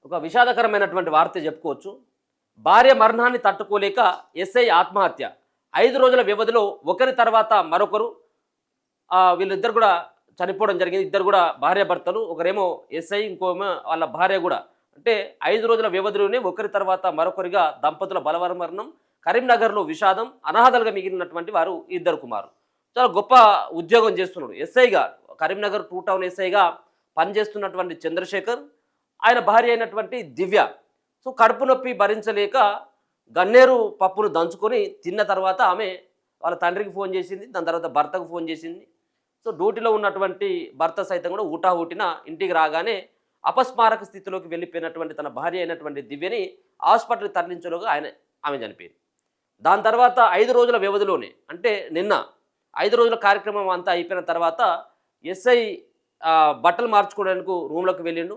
ఒక విషాదకరమైనటువంటి వార్త చెప్పుకోవచ్చు. భార్య మరణాన్ని తట్టుకోలేక ఎస్ఐ ఆత్మహత్య. 5 రోజుల వ్యవధిలో ఒకరి తర్వాత మరొకరు వీళ్ళిద్దరు కూడా చనిపోవడం జరిగింది. ఇద్దరు కూడా భార్యాభర్తలు. ఒకరేమో ఎస్ఐ, ఇంకోమో వాళ్ళ భార్య కూడా. అంటే 5 రోజుల వ్యవధిలోనే ఒకరి తర్వాత మరొకరిగా దంపతుల బలవర మరణం. కరీంనగర్లో విషాదం. అనాథలుగా మిగిలినటువంటి వారు ఇద్దరు కుమారులు. చాలా గొప్ప ఉద్యోగం చేస్తున్నాడు ఎస్ఐగా. కరీంనగర్ 2 టౌన్ ఎస్ఐగా పనిచేస్తున్నటువంటి చంద్రశేఖర్, ఆయన భార్య అయినటువంటి దివ్య. సో కడుపు నొప్పి భరించలేక గన్నేరు పప్పును దంచుకొని తిన్న తర్వాత ఆమె వాళ్ళ తండ్రికి ఫోన్ చేసింది. దాని తర్వాత భర్తకు ఫోన్ చేసింది. సో డ్యూటీలో ఉన్నటువంటి భర్త సైతం కూడా ఊటాహూటిన ఇంటికి రాగానే అపస్మారక స్థితిలోకి వెళ్ళిపోయినటువంటి తన భార్య అయినటువంటి దివ్యని హాస్పిటల్కి తరలించలోగా ఆమె చనిపోయింది. దాని తర్వాత 5 రోజుల వ్యవధిలోనే, అంటే నిన్న 5 రోజుల కార్యక్రమం అంతా అయిపోయిన తర్వాత ఎస్ఐ బట్టలు మార్చుకోవడానికి రూమ్లోకి వెళ్ళిండు.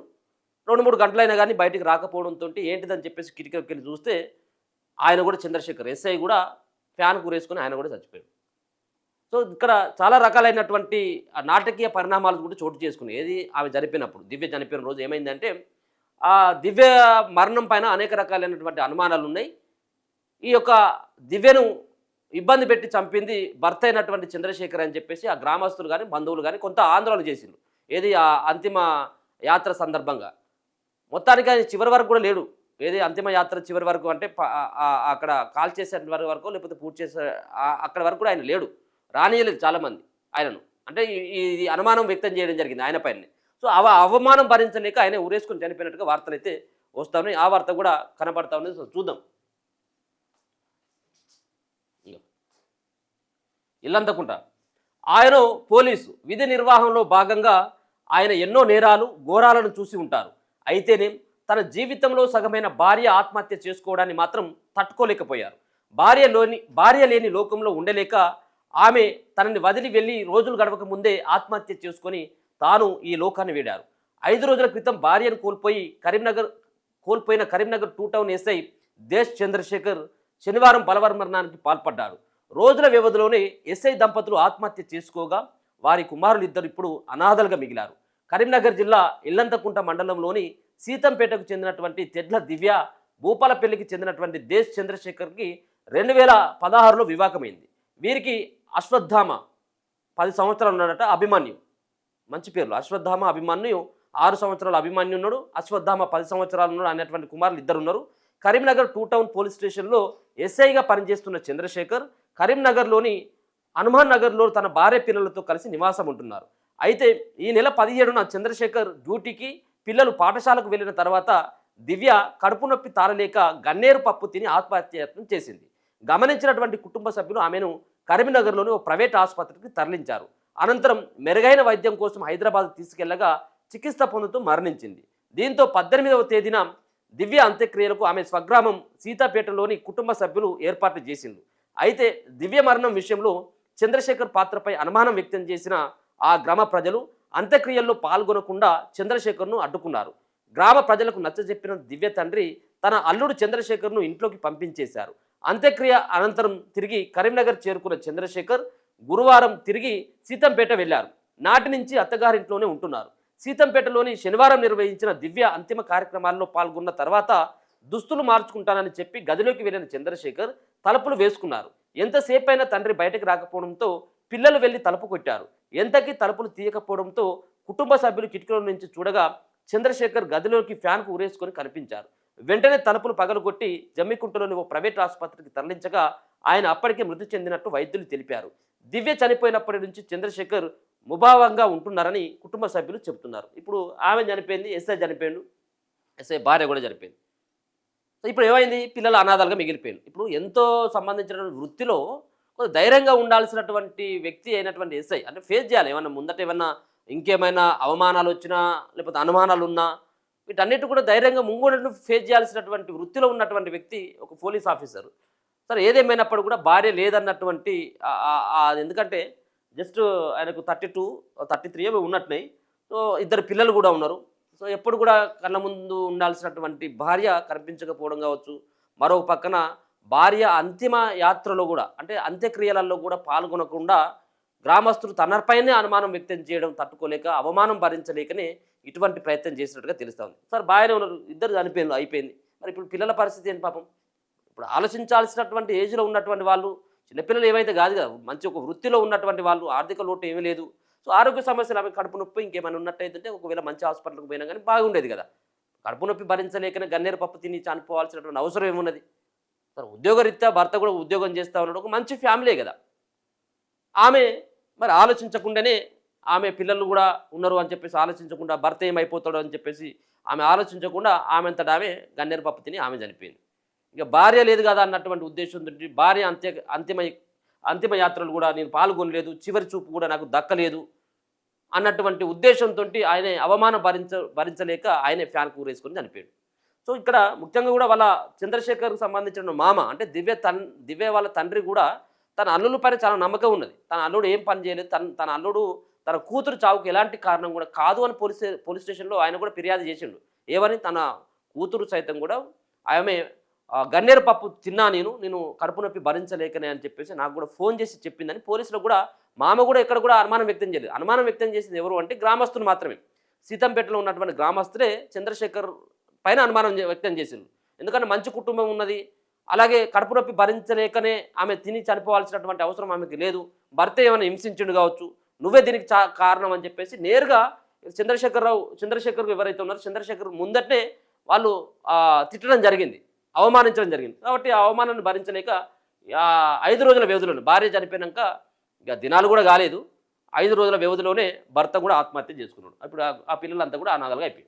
2-3 గంటలైనా కానీ బయటికి రాకపోవడంతో ఏంటిదని చెప్పేసి కిటికీకి వెళ్ళి చూస్తే ఆయన కూడా చంద్రశేఖర్ ఎస్ఐ కూడా ఫ్యాన్ కూరేసుకొని ఆయన కూడా చచ్చిపోయాడు. సో ఇక్కడ చాలా రకాలైనటువంటి నాటకీయ పరిణామాలు కూడా చోటు చేసుకున్నాయి. ఏది ఆమె చనిపోయినప్పుడు, దివ్య చనిపోయిన రోజు ఏమైందంటే ఆ దివ్య మరణం పైన అనేక రకాలైనటువంటి అనుమానాలు ఉన్నాయి. ఈ యొక్క దివ్యను ఇబ్బంది పెట్టి చంపింది భర్త అయినటువంటి చంద్రశేఖర్ అని చెప్పేసి ఆ గ్రామస్తులు కానీ బంధువులు కానీ కొంత ఆందోళన చేసిండ్రు. ఏది ఆ అంతిమ యాత్ర సందర్భంగా. మొత్తానికి ఆయన చివరి వరకు కూడా లేడు. ఏది అంతిమ యాత్ర చివరి వరకు అంటే అక్కడ కాల్ చేసే వరకు లేకపోతే పూర్తి చేసే అక్కడ వరకు కూడా ఆయన లేడు. రానియలేదు చాలామంది ఆయనను. అంటే ఈ అనుమానం వ్యక్తం చేయడం జరిగింది ఆయన పైన. సో అవమానం భరించలేక ఆయన ఊరేసుకుని చనిపోయినట్టుగా వార్తలు అయితే వస్తూ ఉన్నాయి. ఆ వార్త కూడా కనపడతా ఉంది. సో చూద్దాం. ఇల్లంతకుంట ఆయన పోలీసు విధి నిర్వహణలో భాగంగా ఆయన ఎన్నో నేరాలు ఘోరాలను చూసి ఉంటారు. అయితేనే తన జీవితంలో సగమైన భార్య ఆత్మహత్య చేసుకోవడాన్ని మాత్రం తట్టుకోలేకపోయారు. భార్య లేని లోకంలో ఉండలేక ఆమె తనని వదిలి వెళ్ళి రోజులు గడవక ముందే ఆత్మహత్య చేసుకొని తాను ఈ లోకాన్ని వీడారు. 5 రోజుల క్రితం భార్యను కోల్పోయిన కరీంనగర్ 2 టౌన్ ఎస్ఐ దేశ్ చంద్రశేఖర్ శనివారం బలవర మరణానికి పాల్పడ్డారు. రోజుల వ్యవధిలోనే ఎస్ఐ దంపతులు ఆత్మహత్య చేసుకోగా వారి కుమారులు ఇద్దరు ఇప్పుడు అనాథలుగా మిగిలారు. కరీంనగర్ జిల్లా ఇల్లంతకుంట మండలంలోని సీతంపేటకు చెందినటువంటి తెడ్ల దివ్య, భూపాలపల్లికి చెందినటువంటి దేశ్ చంద్రశేఖర్కి 2016లో వివాహమైంది. వీరికి అశ్వత్థామ 10 సంవత్సరాలు ఉన్నాడట. అభిమన్యు, మంచి పేర్లు, అశ్వత్థామ అభిమన్యు 6 సంవత్సరాలు అభిమన్యు ఉన్నాడు. అశ్వత్థామ 10 సంవత్సరాలు ఉన్నాడు అనేటువంటి కుమారులు ఇద్దరు ఉన్నారు. కరీంనగర్ 2 టౌన్ పోలీస్ స్టేషన్లో ఎస్ఐగా పనిచేస్తున్న చంద్రశేఖర్ కరీంనగర్లోని హనుమాన్ నగర్లో తన భార్య పిల్లలతో కలిసి నివాసం ఉంటున్నారు. అయితే ఈ నెల 17న చంద్రశేఖర్ డ్యూటీకి, పిల్లలు పాఠశాలకు వెళ్ళిన తర్వాత దివ్య కడుపు నొప్పి తాళలేక గన్నేరు పప్పు తిని ఆత్మహత్యయత్నం చేసింది. గమనించినటువంటి కుటుంబ సభ్యులు ఆమెను కరీంనగర్లోని ఓ ప్రైవేట్ ఆసుపత్రికి తరలించారు. అనంతరం మెరుగైన వైద్యం కోసం హైదరాబాద్ తీసుకెళ్లగా చికిత్స పొందుతూ మరణించింది. దీంతో 18వ తేదీన దివ్య అంత్యక్రియలకు ఆమె స్వగ్రామం సీతాపేటలోని కుటుంబ సభ్యులు ఏర్పాట్లు చేసింది. అయితే దివ్య మరణం విషయంలో చంద్రశేఖర్ పాత్రపై అనుమానం వ్యక్తం చేసిన ఆ గ్రామ ప్రజలు అంత్యక్రియల్లో పాల్గొనకుండా చంద్రశేఖర్ను అడ్డుకున్నారు. గ్రామ ప్రజలకు నచ్చజెప్పిన దివ్య తండ్రి తన అల్లుడు చంద్రశేఖర్ను ఇంట్లోకి పంపించేశారు. అంత్యక్రియ అనంతరం తిరిగి కరీంనగర్ చేరుకున్న చంద్రశేఖర్ గురువారం తిరిగి సీతంపేట వెళ్లారు. నాటి నుంచి అత్తగారింట్లోనే ఉంటున్నారు. సీతంపేటలోని శనివారం నిర్వహించిన దివ్య అంతిమ కార్యక్రమాల్లో పాల్గొన్న తర్వాత దుస్తులు మార్చుకుంటానని చెప్పి గదిలోకి వెళ్ళిన చంద్రశేఖర్ తలుపులు వేసుకున్నారు. ఎంతసేపైనా తండ్రి బయటకు రాకపోవడంతో పిల్లలు వెళ్ళి తలుపు కొట్టారు. ఎంతకీ తలుపులు తీయకపోవడంతో కుటుంబ సభ్యులు కిటికీల నుంచి చూడగా చంద్రశేఖర్ గదిలోకి ఫ్యాన్కు ఊరేసుకొని కనిపించారు. వెంటనే తలుపులు పగలగొట్టి జమ్మికుంటలోని ఓ ప్రైవేట్ ఆసుపత్రికి తరలించగా ఆయన అప్పటికే మృతి చెందినట్టు వైద్యులు తెలిపారు. దివ్య చనిపోయినప్పటి నుంచి చంద్రశేఖర్ ముభావంగా ఉంటున్నారని కుటుంబ సభ్యులు చెబుతున్నారు. ఇప్పుడు ఆమె చనిపోయింది, ఎస్ఐ చనిపోయిండు, ఎస్ఐ భార్య కూడా చనిపోయింది. సో ఇప్పుడు ఏమైంది, పిల్లలు అనాథాలుగా మిగిలిపోయారు. ఇప్పుడు ఎంతో సంబంధించిన వృత్తిలో కొంచెం ధైర్యంగా ఉండాల్సినటువంటి వ్యక్తి అయినటువంటి ఎస్ఐ అంటే ఫేస్ చేయాలి. ఏమన్నా ముందట ఏమన్నా ఇంకేమైనా అవమానాలు వచ్చినా లేకపోతే అనుమానాలు ఉన్నా వీటన్నిటి కూడా ధైర్యంగా ముంగోడు ఫేస్ చేయాల్సినటువంటి వృత్తిలో ఉన్నటువంటి వ్యక్తి ఒక పోలీస్ ఆఫీసర్. సరే ఏదేమైనప్పుడు కూడా భార్య లేదన్నటువంటి ఎందుకంటే జస్ట్ ఆయనకు 33 ఉన్నట్టున్నాయి. సో ఇద్దరు పిల్లలు కూడా ఉన్నారు. సో ఎప్పుడు కూడా కళ్ళ ముందు ఉండాల్సినటువంటి భార్య కనిపించకపోవడం కావచ్చు. మరో పక్కన భార్య అంతిమ యాత్రలో కూడా అంటే అంత్యక్రియలలో కూడా పాల్గొనకుండా గ్రామస్తులు తనపైనే అనుమానం వ్యక్తం చేయడం తట్టుకోలేక అవమానం భరించలేకనే ఇటువంటి ప్రయత్నం చేసినట్టుగా తెలుస్తూ ఉంది. సార్ బాగానే ఉన్నారు, ఇద్దరు చనిపోయిన అయిపోయింది, మరి ఇప్పుడు పిల్లల పరిస్థితి ఏంటి పాపం? ఇప్పుడు ఆలోచించాల్సినటువంటి ఏజ్లో ఉన్నటువంటి వాళ్ళు, చిన్నపిల్లలు ఏమైతే కాదు కదా, మంచి ఒక వృత్తిలో ఉన్నటువంటి వాళ్ళు, ఆర్థిక లోటు ఏమీ లేదు. సో ఆరోగ్య సమస్యలు అవి కడుపు నొప్పి ఇంకేమైనా ఉన్నట్టయితే ఒకవేళ మంచి హాస్పిటల్కి పోయినా కానీ బాగుండేది కదా. కడుపు నొప్పి భరించలేకనే గన్నేరు పప్పు తిని చనిపోవాల్సినటువంటి అవసరం ఏమున్నది? సరే ఉద్యోగరీత్యా భర్త కూడా ఉద్యోగం చేస్తూ ఉన్నాడు, ఒక మంచి ఫ్యామిలీ కదా. ఆమె మరి ఆలోచించకుండానే, ఆమె పిల్లలు కూడా ఉన్నారు అని చెప్పేసి ఆలోచించకుండా, భర్త ఏమైపోతాడో అని చెప్పేసి ఆమె ఆలోచించకుండా ఆమె గన్నేరు పప్పు తిని ఆమె చనిపోయింది. ఇక భార్య లేదు కదా అన్నటువంటి ఉద్దేశంతో భార్య అంతిమ యాత్రలు కూడా నేను పాల్గొనలేదు, చివరి చూపు కూడా నాకు దక్కలేదు అన్నటువంటి ఉద్దేశంతో ఆయన అవమానం భరించలేక ఆయనే ఫ్యాన్ కూరేసుకొని చనిపోయాడు. సో ఇక్కడ ముఖ్యంగా కూడా వాళ్ళ చంద్రశేఖర్కు సంబంధించిన మామ అంటే దివ్య వాళ్ళ తండ్రి కూడా తన అల్లుల పైన చాలా నమ్మకం ఉన్నది. తన అల్లుడు ఏం పని చేయలేదు, తన అల్లుడు తన కూతురు చావుకు ఎలాంటి కారణం కూడా కాదు అని పోలీస్ స్టేషన్లో ఆయన కూడా ఫిర్యాదు చేసిండు. ఏమని? తన కూతురు సైతం కూడా ఆమె గన్నేరు పప్పు తిన్నా నేను కడుపు నొప్పి భరించలేకనే అని చెప్పేసి నాకు కూడా ఫోన్ చేసి చెప్పిందని పోలీసులు కూడా, మామ కూడా ఎక్కడ కూడా అనుమానం వ్యక్తం చేయలేదు. అనుమానం వ్యక్తం చేసింది ఎవరు అంటే గ్రామస్తులు మాత్రమే. సీతంపేటలో ఉన్నటువంటి గ్రామస్తులే చంద్రశేఖర్ పైన అనుమానం వ్యక్తం చేసింది. ఎందుకంటే మంచి కుటుంబం ఉన్నది, అలాగే కడుపు నొప్పి భరించలేకనే ఆమె తిని చనిపోవాల్సినటువంటి అవసరం ఆమెకి లేదు, భర్త ఏమైనా హింసించుండు కావచ్చు, నువ్వే దీనికి కారణం అని చెప్పేసి నేరుగా చంద్రశేఖర్ ఎవరైతే ఉన్నారో చంద్రశేఖర్ ముందటనే వాళ్ళు తిట్టడం జరిగింది, అవమానించడం జరిగింది. కాబట్టి ఆ అవమానాన్ని భరించలేక 5 రోజుల వ్యవధిలోనే, భార్య చనిపోయినాక ఇక దినాలు కూడా కాలేదు, 5 రోజుల వ్యవధిలోనే భర్త కూడా ఆత్మహత్య చేసుకున్నాడు. అప్పుడు ఆ పిల్లలంతా కూడా అనాథలుగా అయిపోయింది.